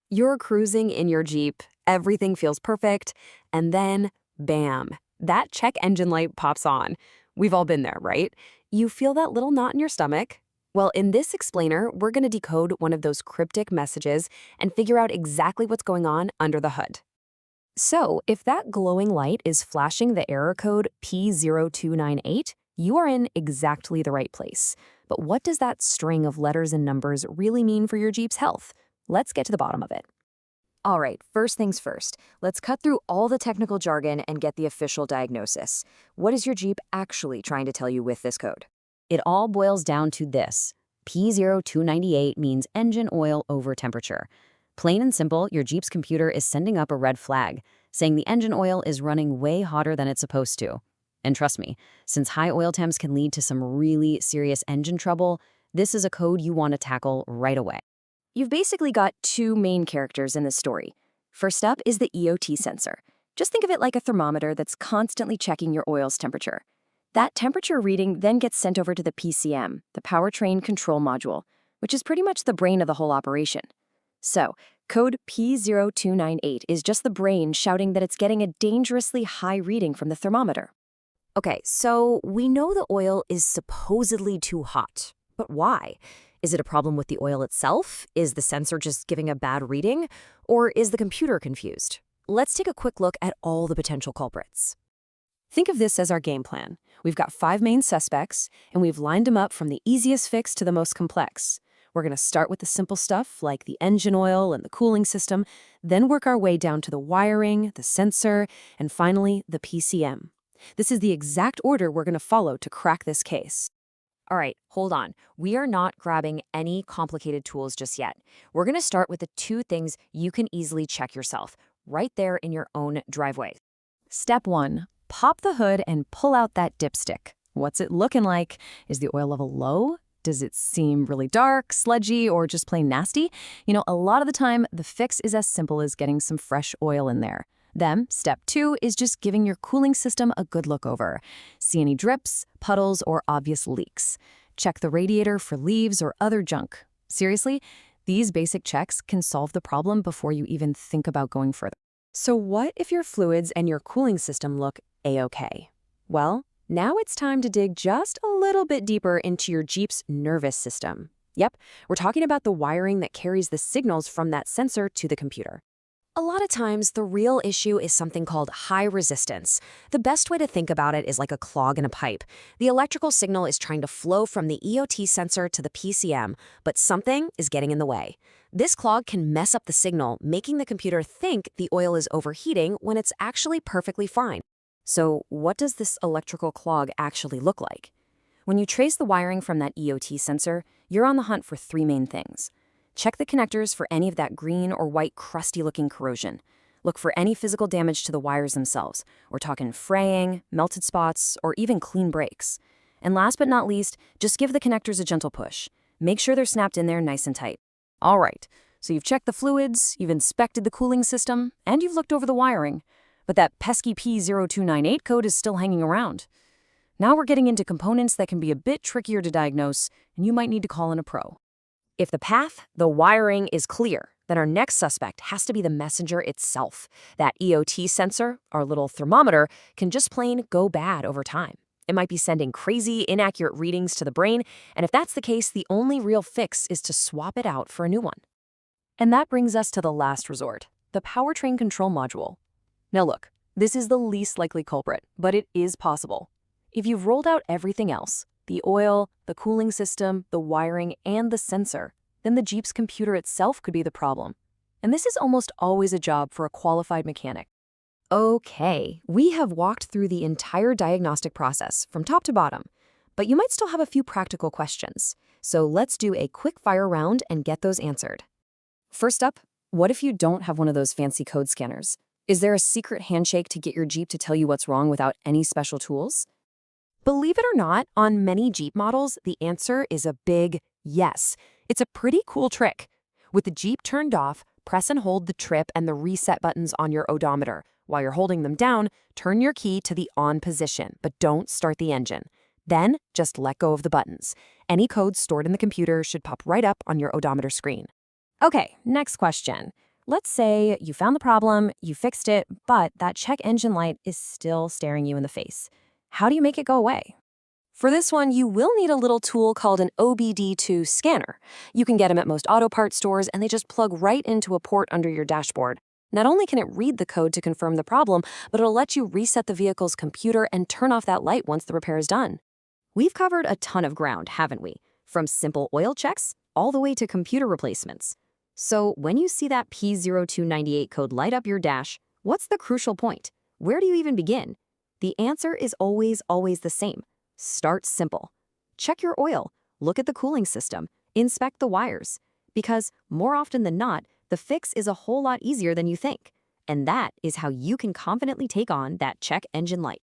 You're cruising in your Jeep, everything feels perfect, and then, bam, that check engine light pops on. We've all been there, right? You feel that little knot in your stomach? Well, in this explainer, we're going to decode one of those cryptic messages and figure out exactly what's going on under the hood. So, if that glowing light is flashing the error code P0298, you are in exactly the right place. But what does that string of letters and numbers really mean for your Jeep's health? Let's get to the bottom of it. All right, first things first. Let's cut through all the technical jargon and get the official diagnosis. What is your Jeep actually trying to tell you with this code? It all boils down to this. P0298 means engine oil over temperature. Plain and simple, your Jeep's computer is sending up a red flag, saying the engine oil is running way hotter than it's supposed to. And trust me, since high oil temps can lead to some really serious engine trouble, this is a code you want to tackle right away. You've basically got two main characters in this story. First up is the EOT sensor. Just think of it like a thermometer that's constantly checking your oil's temperature. That temperature reading then gets sent over to the PCM, the Powertrain Control Module, which is pretty much the brain of the whole operation. So, code P0298 is just the brain shouting that it's getting a dangerously high reading from the thermometer. Okay, so we know the oil is supposedly too hot, but why? Is it a problem with the oil itself? Is the sensor just giving a bad reading? Or is the computer confused? Let's take a quick look at all the potential culprits. Think of this as our game plan. We've got 5 main suspects, and we've lined them up from the easiest fix to the most complex. We're going to start with the simple stuff like the engine oil and the cooling system, then work our way down to the wiring, the sensor, and finally the PCM. This is the exact order we're going to follow to crack this case. All right, hold on. We are not grabbing any complicated tools just yet. We're going to start with the 2 things you can easily check yourself, right there in your own driveway. Step 1, pop the hood and pull out that dipstick. What's it looking like? Is the oil level low? Does it seem really dark, sludgy, or just plain nasty? A lot of the time, the fix is as simple as getting some fresh oil in there. Then, step 2 is just giving your cooling system a good look over. See any drips, puddles, or obvious leaks. Check the radiator for leaves or other junk. Seriously, these basic checks can solve the problem before you even think about going further. So what if your fluids and your cooling system look A-OK? Well, now it's time to dig just a little bit deeper into your Jeep's nervous system. Yep, we're talking about the wiring that carries the signals from that sensor to the computer. A lot of times, the real issue is something called high resistance. The best way to think about it is like a clog in a pipe. The electrical signal is trying to flow from the EOT sensor to the PCM, but something is getting in the way. This clog can mess up the signal, making the computer think the oil is overheating when it's actually perfectly fine. So what does this electrical clog actually look like? When you trace the wiring from that EOT sensor, you're on the hunt for 3 main things. Check the connectors for any of that green or white crusty-looking corrosion. Look for any physical damage to the wires themselves. We're talking fraying, melted spots, or even clean breaks. And last but not least, just give the connectors a gentle push. Make sure they're snapped in there nice and tight. All right, so you've checked the fluids, you've inspected the cooling system, and you've looked over the wiring. But that pesky P0298 code is still hanging around. Now we're getting into components that can be a bit trickier to diagnose, and you might need to call in a pro. If the path, the wiring, is clear, then our next suspect has to be the messenger itself. That EOT sensor, our little thermometer, can just plain go bad over time. It might be sending crazy, inaccurate readings to the brain, and if that's the case, the only real fix is to swap it out for a new one. And that brings us to the last resort, the Powertrain Control Module. Now look, this is the least likely culprit, but it is possible. If you've rolled out everything else, the oil, the cooling system, the wiring, and the sensor, then the Jeep's computer itself could be the problem. And this is almost always a job for a qualified mechanic. Okay, we have walked through the entire diagnostic process from top to bottom, but you might still have a few practical questions. So let's do a quick fire round and get those answered. First up, what if you don't have one of those fancy code scanners? Is there a secret handshake to get your Jeep to tell you what's wrong without any special tools? Believe it or not, on many Jeep models, the answer is a big yes. It's a pretty cool trick. With the Jeep turned off, press and hold the trip and the reset buttons on your odometer. While you're holding them down, turn your key to the on position, but don't start the engine. Then, just let go of the buttons. Any code stored in the computer should pop right up on your odometer screen. Okay, next question. Let's say you found the problem, you fixed it, but that check engine light is still staring you in the face. How do you make it go away? For this one, you will need a little tool called an OBD2 scanner. You can get them at most auto parts stores, and they just plug right into a port under your dashboard. Not only can it read the code to confirm the problem, but it'll let you reset the vehicle's computer and turn off that light once the repair is done. We've covered a ton of ground, haven't we? From simple oil checks all the way to computer replacements. So when you see that P0298 code light up your dash, what's the crucial point? Where do you even begin? The answer is always the same. Start simple. Check your oil, look at the cooling system, inspect the wires. Because more often than not, the fix is a whole lot easier than you think. And that is how you can confidently take on that check engine light.